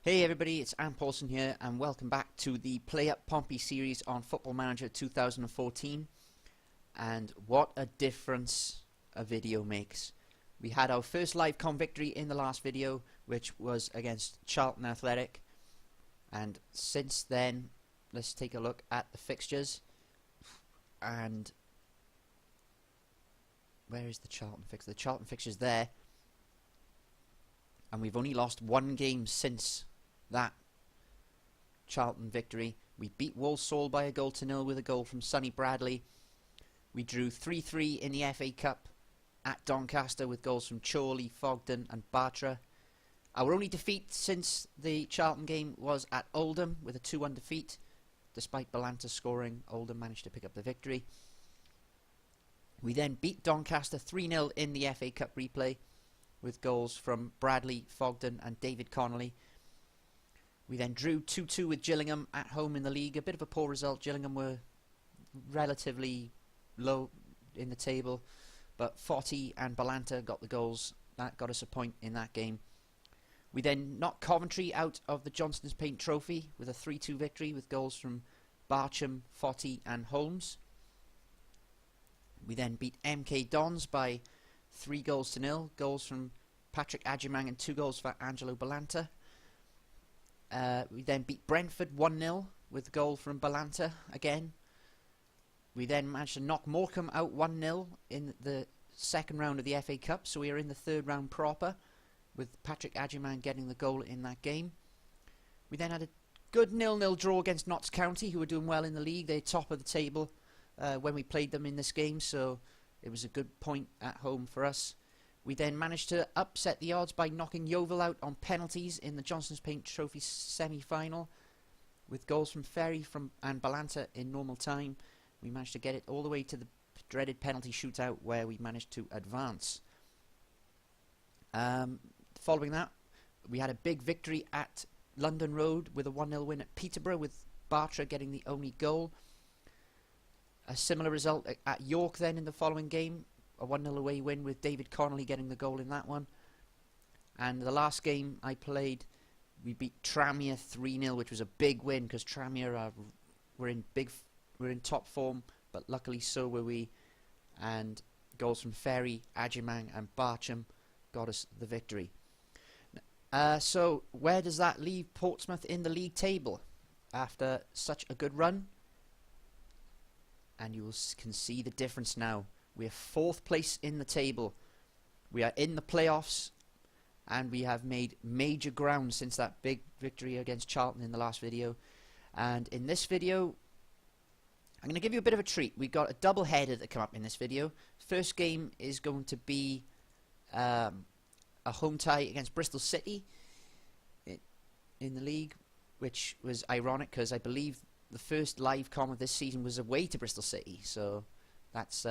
Hey everybody, it's Ann Paulson here and welcome back to the Play Up Pompey series on Football Manager 2014. And what a difference a video makes. We had our first live com victory in the last video, which was against Charlton Athletic. And since then, let's take a look at the fixtures. And where is the Charlton fixture? The Charlton fixture's there. And we've only lost one game since that Charlton victory. We beat Walsall by 1-0 with a goal from Sonny Bradley. We drew 3-3 in the FA Cup at Doncaster with goals from Chorley, Fogden and Bartra. Our only defeat since the Charlton game was at Oldham with a 2-1 defeat. Despite Balanta scoring, Oldham managed to pick up the victory. We then beat Doncaster 3-0 in the FA Cup replay with goals from Bradley, Fogden and David Connolly. We then drew 2-2 with Gillingham at home in the league. A bit of a poor result. Gillingham were relatively low in the table, but Foti and Balanta got the goals. That got us a point in that game. We then knocked Coventry out of the Johnstone's Paint Trophy with a 3-2 victory with goals from Barcham, Foti and Holmes. We then beat MK Dons by 3-0. Goals from Patrick Adjumang and 2 goals for Angelo Balanta. We then beat Brentford 1-0 with a goal from Balanta again. We then managed to knock Morecambe out 1-0 in the second round of the FA Cup, so we are in the third round proper, with Patrick Adjumang getting the goal in that game. We then had a good 0-0 draw against Notts County, who were doing well in the league. They're top of the table when we played them in this game, so it was a good point at home for us. We then managed to upset the odds by knocking Yeovil out on penalties in the Johnstone's Paint Trophy semi-final with goals from Ferry and Balanta in normal time. We managed to get it all the way to the dreaded penalty shootout where we managed to advance. Following that, we had a big victory at London Road with a 1-0 win at Peterborough with Bartra getting the only goal. A similar result at York then in the following game. A 1-0 away win with David Connolly getting the goal in that one. And the last game I played, we beat Tranmere 3-0, which was a big win because Tranmere were in top form, but luckily so were we. And goals from Ferry, Adjumang and Barcham got us the victory. So where does that leave Portsmouth in the league table after such a good run? And you can see the difference now. We are 4th place in the table. We are in the playoffs, and we have made major ground since that big victory against Charlton in the last video. And in this video, I'm going to give you a bit of a treat. We've got a double-header that come up in this video. First game is going to be a home tie against Birstol City in the league, which was ironic because I believe the first live com of this season was away to Birstol City, so that's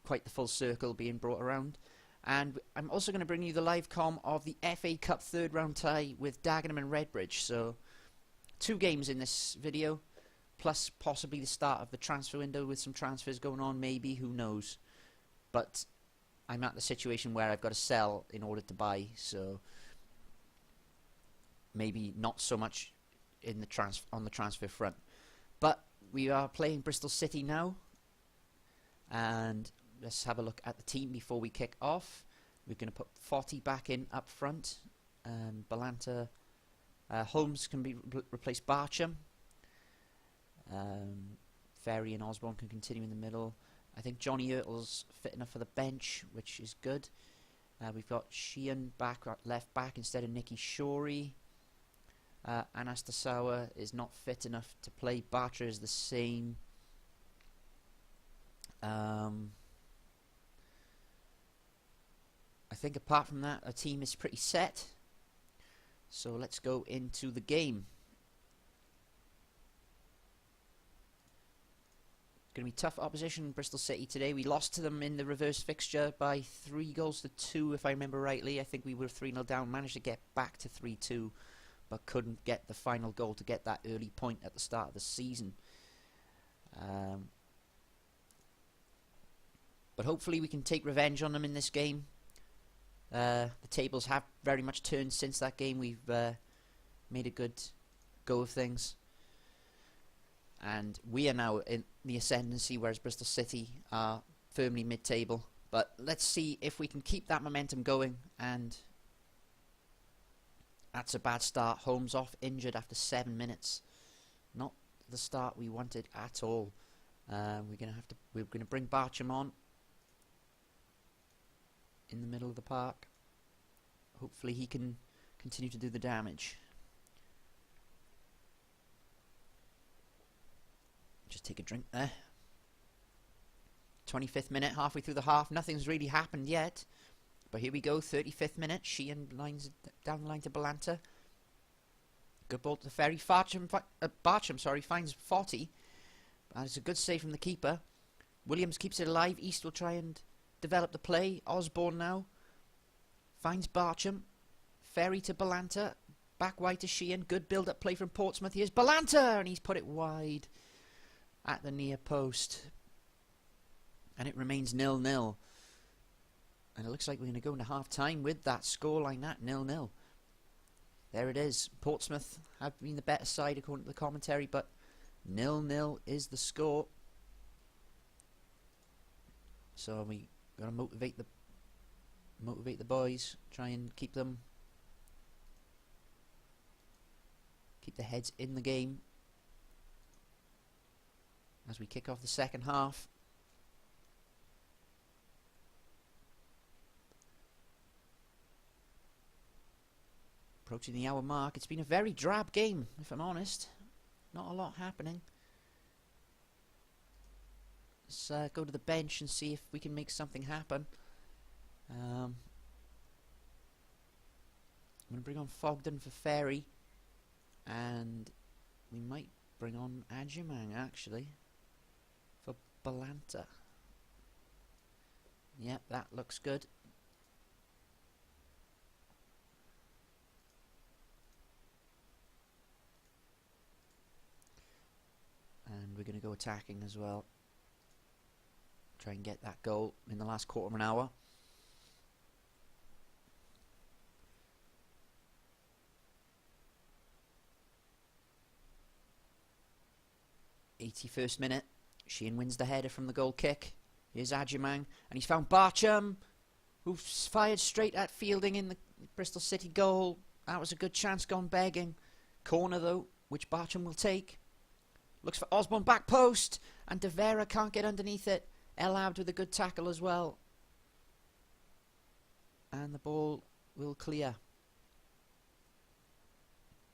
quite the full circle being brought around. And I'm also going to bring you the live com of the FA Cup third round tie with Dagenham and Redbridge. So 2 games in this video, plus possibly the start of the transfer window with some transfers going on, maybe, who knows. But I'm at the situation where I've got to sell in order to buy, so maybe not so much in the on the transfer front. But we are playing Birstol City now, and let's have a look at the team before we kick off. We're going to put Foti back in up front. Balanta, Holmes can be replace Barcham. Ferry and Osborne can continue in the middle. I think Johnny Ertle's fit enough for the bench, which is good. We've got Sheehan back at left back instead of Nicky Shorey. Anastasawa is not fit enough to play. Bartra is the same. I think apart from that, our team is pretty set. So let's go into the game. Going to be tough opposition, Birstol City today. We lost to them in the reverse fixture by 3-2, if I remember rightly. I think we were 3-0 down, managed to get back to 3-2, but couldn't get the final goal to get that early point at the start of the season. But hopefully we can take revenge on them in this game. The tables have very much turned since that game. We've made a good go of things. And we are now in the ascendancy, whereas Birstol City are firmly mid-table. But let's see if we can keep that momentum going. And that's a bad start. Holmes off injured after 7 minutes. Not the start we wanted at all. We're gonna bring Barcham on in the middle of the park. Hopefully he can continue to do the damage. Just take a drink there. 25th minute, halfway through the half. Nothing's really happened yet. But here we go, 35th minute. Sheehan lines down the line to Balanta. Good ball to the ferry. Barcham finds 40. It's a good save from the keeper. Williams keeps it alive. East will try and develop the play. Osborne now finds Barcham. Ferry to Balanta. Back wide to Sheehan. Good build-up play from Portsmouth. Here's Balanta, and he's put it wide at the near post. And it remains 0-0. And it looks like we're going to go into half-time with that scoreline, that 0-0. There it is. Portsmouth have been the better side according to the commentary, but 0-0 is the score. So we got to motivate the boys, try and keep their heads in the game as we kick off the second half. Approaching the hour mark. It's been a very drab game, if I'm honest. Not a lot happening. Let's go to the bench and see if we can make something happen. I'm going to bring on Fogden for Ferry. And we might bring on Adjumang, actually, for Balanta. Yep, that looks good. And we're going to go attacking as well. Try and get that goal in the last quarter of an hour. '81st minute. Sheehan wins the header from the goal kick. Here's Adjumang, and he's found Barcham, who's fired straight at Fielding in the Birstol City goal. That was a good chance gone begging. Corner though, which Barcham will take. Looks for Osborne, back post, and De Vera can't get underneath it. El Abd with a good tackle as well. And the ball will clear.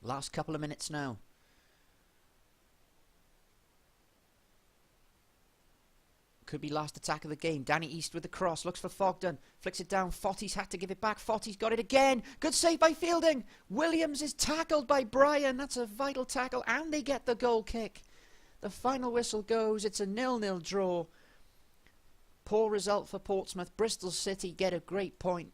Last couple of minutes now. Could be last attack of the game. Danny East with the cross. Looks for Fogden. Flicks it down. Fotty's had to give it back. Fotty's got it again. Good save by Fielding. Williams is tackled by Bryan. That's a vital tackle. And they get the goal kick. The final whistle goes. It's a 0-0 draw. Poor result for Portsmouth. Birstol City get a great point.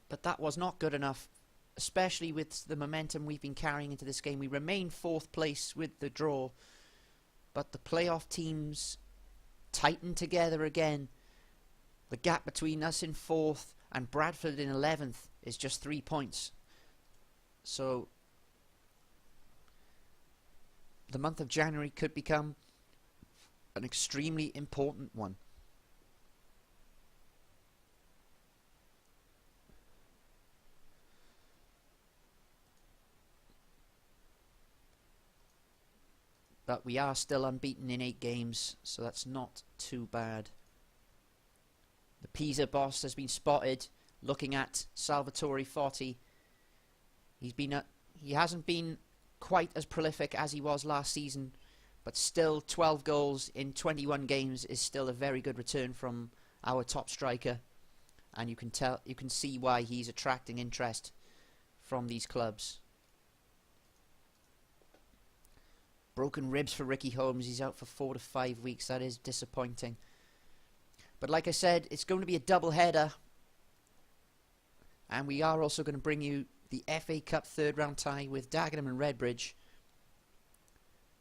But that was not good enough, especially with the momentum we've been carrying into this game. We remain 4th place with the draw. But the playoff teams tighten together again. The gap between us in 4th and Bradford in 11th is just 3 points. So the month of January could become an extremely important one. But we are still unbeaten in 8 games, so that's not too bad. The Pisa boss has been spotted looking at Salvatore Foti. He hasn't been quite as prolific as he was last season, but still 12 goals in 21 games is still a very good return from our top striker, and you can see why he's attracting interest from these clubs. Broken ribs for Ricky Holmes. He's out for 4 to 5 weeks. That is disappointing. But like I said, it's going to be a double header. And we are also going to bring you the FA Cup 3rd round tie with Dagenham and Redbridge.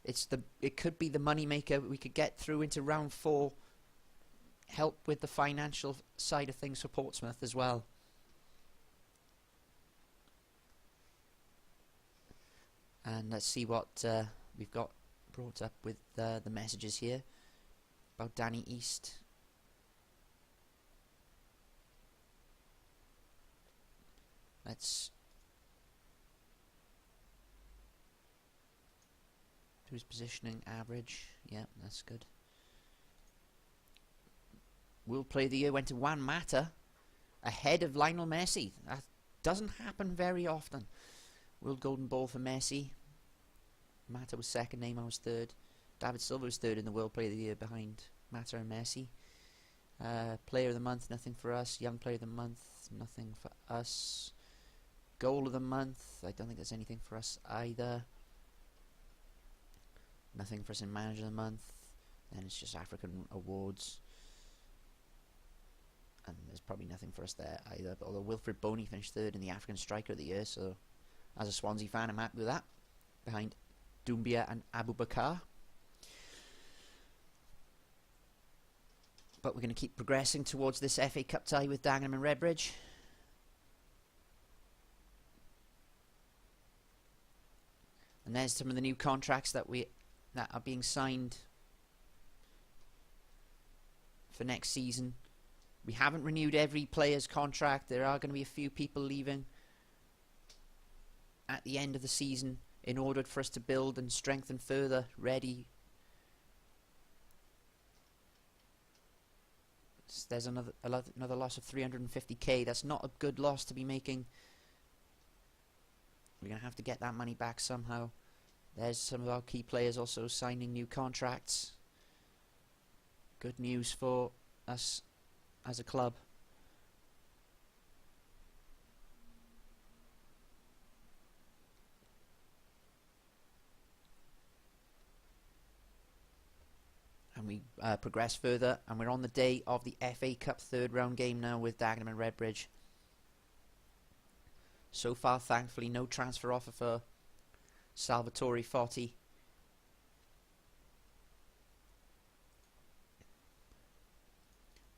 It could be the money maker. We could get through into round 4. Help with the financial side of things for Portsmouth as well. And let's see what we've got brought up with the messages here about Danny East. Let's do his positioning average. Yeah, that's good. World Player of the Year went to Juan Mata, ahead of Lionel Messi. That doesn't happen very often. World Golden Ball for Messi. Mata was second, Neymar was third. David Silva was third in the World Player of the Year behind Mata and Messi. Player of the Month, nothing for us. Young Player of the Month, nothing for us. Goal of the Month, I don't think there's anything for us either. Nothing for us in Manager of the Month. Then it's just African awards. And there's probably nothing for us there either. But although Wilfred Boney finished third in the African Striker of the Year, so as a Swansea fan, I'm happy with that. Behind Doumbia and Abu Bakar. But we're going to keep progressing towards this FA Cup tie with Dagenham and Redbridge. And there's some of the new contracts that are being signed for next season. We haven't renewed every player's contract. There are going to be a few people leaving at the end of the season in order for us to build and strengthen further, ready. There's another loss of 350k. That's not a good loss to be making. We're going to have to get that money back somehow. There's some of our key players also signing new contracts. Good news for us as a club. And we progress further, and we're on the day of the FA Cup third round game now with Dagenham and Redbridge. So far, thankfully, no transfer offer for Salvatore Fotti.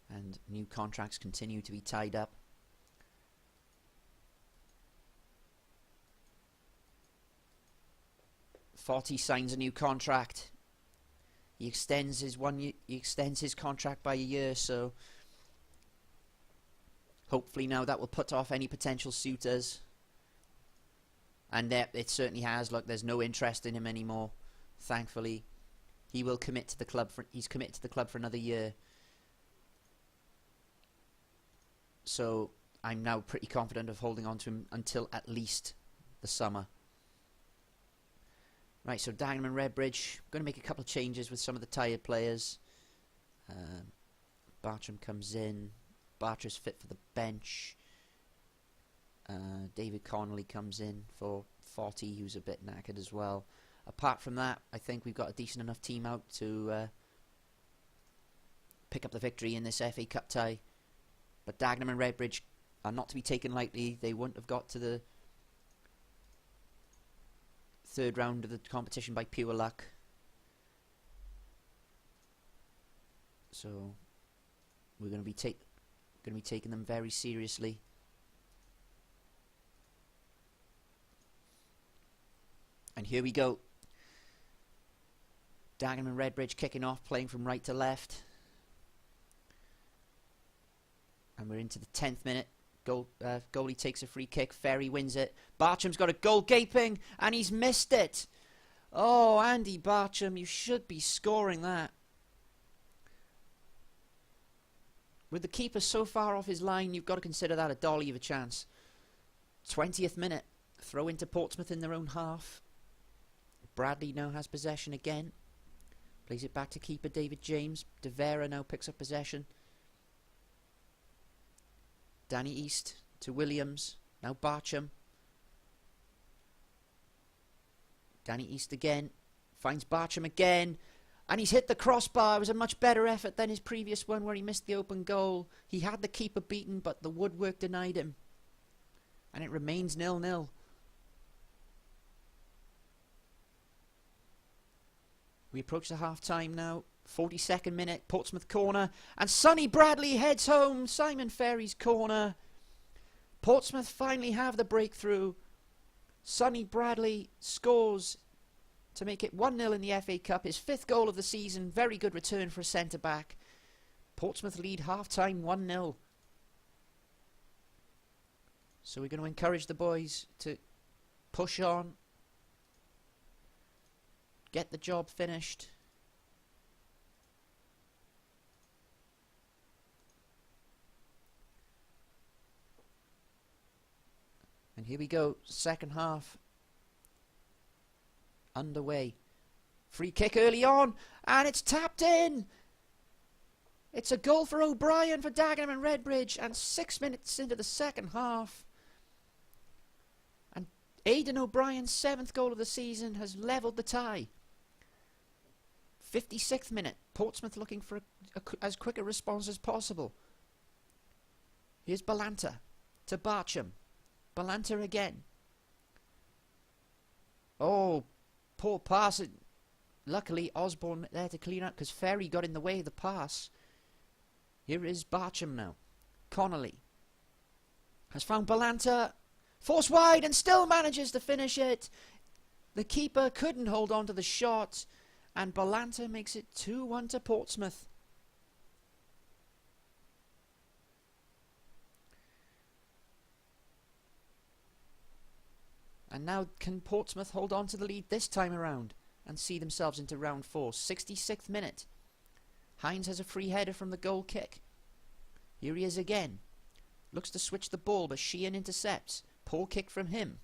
And new contracts continue to be tied up. Fotti signs a new contract. He extends his contract by a year, so hopefully now that will put off any potential suitors. And it certainly has. Look, there's no interest in him anymore. Thankfully, he will commit to the club. He's committed to the club for another year. So I'm now pretty confident of holding on to him until at least the summer. Right, so Dagenham and Redbridge. I'm going to make a couple of changes with some of the tired players. Bartram comes in. Bartra's fit for the bench. David Connolly comes in for 40, who's a bit knackered as well. Apart from that, I think we've got a decent enough team out to pick up the victory in this FA Cup tie. But Dagenham and Redbridge are not to be taken lightly. They wouldn't have got to the third round of the competition by pure luck. So we're going to be taking them very seriously. And here we go. Dagenham and Redbridge kicking off, playing from right to left. And we're into the 10th minute. Goalie takes a free kick. Ferry wins it. Bartram's got a goal gaping, and he's missed it. Oh, Andy Bartram, you should be scoring that. With the keeper so far off his line, you've got to consider that a dolly of a chance. 20th minute. Throw into Portsmouth in their own half. Bradley now has possession again. Plays it back to keeper David James. De Vera now picks up possession. Danny East to Williams. Now Bartram. Danny East again. Finds Bartram again. And he's hit the crossbar. It was a much better effort than his previous one where he missed the open goal. He had the keeper beaten, but the woodwork denied him. And it remains 0-0. We approach the half-time now. 42nd minute, Portsmouth corner. And Sonny Bradley heads home. Simon Ferry's corner. Portsmouth finally have the breakthrough. Sonny Bradley scores to make it 1-0 in the FA Cup. His 5th goal of the season. Very good return for a centre-back. Portsmouth lead half-time 1-0. So we're going to encourage the boys to push on. Get the job finished. And here we go, second half underway. Free kick early on, and it's tapped in. It's a goal for O'Brien for Dagenham and Redbridge, and 6 minutes into the second half. And Aidan O'Brien's 7th goal of the season has levelled the tie. 56th minute, Portsmouth looking for as quick a response as possible. Here's Balanta to Barcham. Balanta again. Oh, poor pass. Luckily, Osborne there to clean up because Ferry got in the way of the pass. Here is Barcham now. Connolly has found Balanta. Force wide and still manages to finish it. The keeper couldn't hold on to the shot. And Balanta makes it 2-1 to Portsmouth. And now can Portsmouth hold on to the lead this time around and see themselves into round 4. 66th minute. Hines has a free header from the goal kick. Here he is again. Looks to switch the ball, but Sheehan intercepts. Poor kick from him.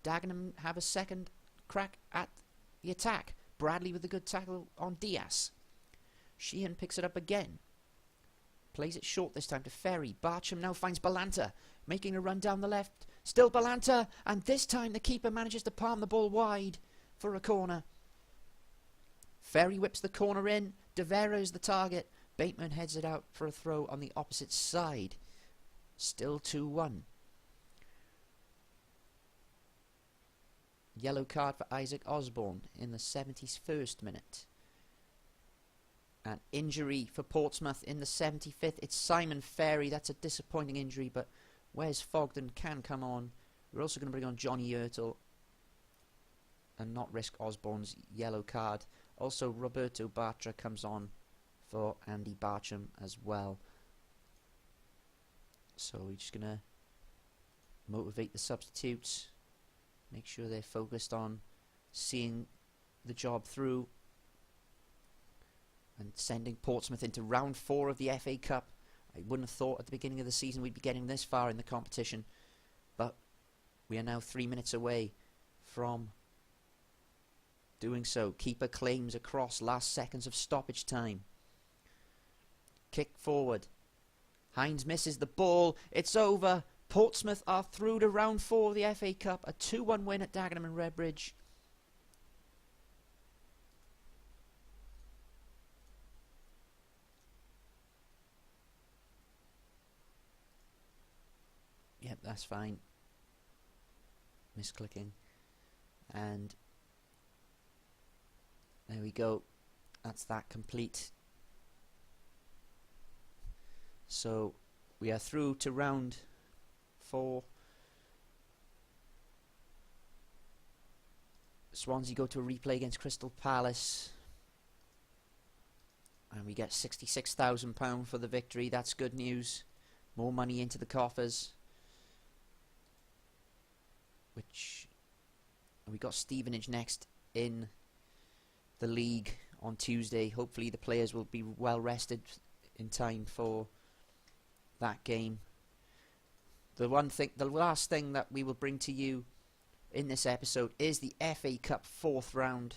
Dagenham have a second crack at the attack. Bradley with a good tackle on Diaz. Sheehan picks it up again. Plays it short this time to Ferry. Barcham now finds Balanta, making a run down the left. Still Balanta, and this time the keeper manages to palm the ball wide for a corner. Ferry whips the corner in. De Vera is the target. Bateman heads it out for a throw on the opposite side. Still 2-1. Yellow card for Isaac Osborne in the 71st minute. An injury for Portsmouth in the 75th. It's Simon Ferry. That's a disappointing injury, but Wes Fogden can come on. We're also going to bring on Johnny Ertel and not risk Osborne's yellow card. Also, Roberto Bartra comes on for Andy Barcham as well. So we're just going to motivate the substitutes. Make sure they're focused on seeing the job through and sending Portsmouth into round 4 of the FA Cup. I wouldn't have thought at the beginning of the season we'd be getting this far in the competition, but we are now 3 minutes away from doing so. Keeper claims across, last seconds of stoppage time. Kick forward. Hines misses the ball. It's over. Portsmouth are through to round 4 of the FA Cup. A 2-1 win at Dagenham and Redbridge. Yep, that's fine. Misclicking. And there we go. That's that complete. So we are through to round 4. Swansea go to a replay against Crystal Palace. And we get £66,000 for the victory. That's good news. More money into the coffers. Which we got Stevenage next in the league on Tuesday. Hopefully the players will be well rested in time for that game. The last thing that we will bring to you in this episode is the FA Cup 4th round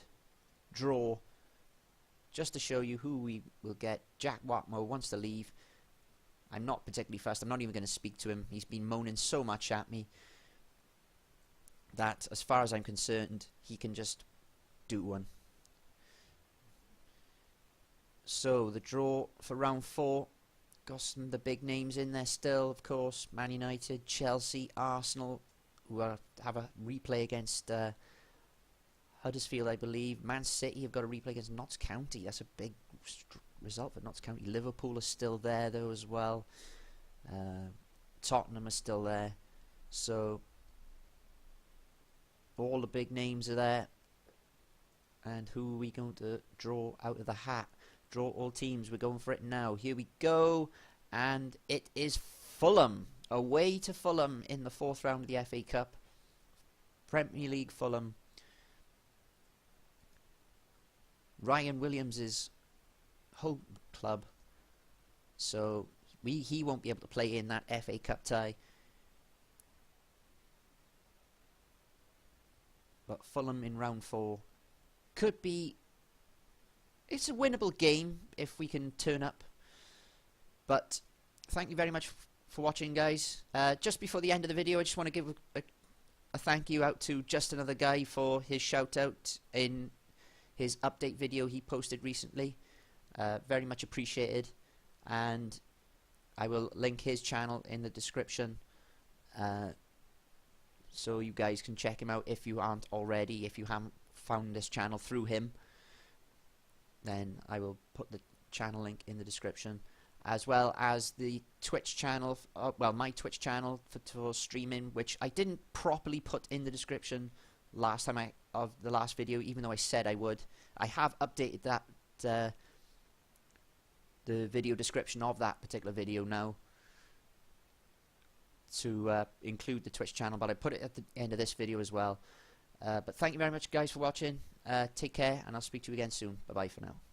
draw. Just to show you who we will get. Jack Watmo wants to leave. I'm not particularly fussed. I'm not even going to speak to him. He's been moaning so much at me that, as far as I'm concerned, he can just do one. So, the draw for round 4. Got some of the big names in there still, of course. Man United, Chelsea, Arsenal, who have a replay against Huddersfield, I believe. Man City have got a replay against Notts County. That's a big result for Notts County. Liverpool are still there, though, as well. Tottenham are still there. So All the big names are there. And who are we going to draw out of the hat? Draw all teams. We're going for it now. Here we go. And it is Fulham. Away to Fulham in the 4th round of the FA Cup. Premier League Fulham. Ryan Williams' home club. So he won't be able to play in that FA Cup tie. But Fulham in round 4 could be... It's a winnable game if we can turn up. But thank you very much for watching, guys. Just before the end of the video, I just want to give a thank you out to Just Another Guy for his shout out in his update video he posted recently. Very much appreciated. And I will link his channel in the description. So you guys can check him out if you aren't already. If you haven't found this channel through him, then I will put the channel link in the description, as well as the Twitch channel, well, my Twitch channel for streaming, which I didn't properly put in the description last time of the last video, even though I said I would. I have updated that the video description of that particular video now to include the Twitch channel, but I put it at the end of this video as well. But thank you very much, guys, for watching. Take care, and I'll speak to you again soon. Bye bye for now.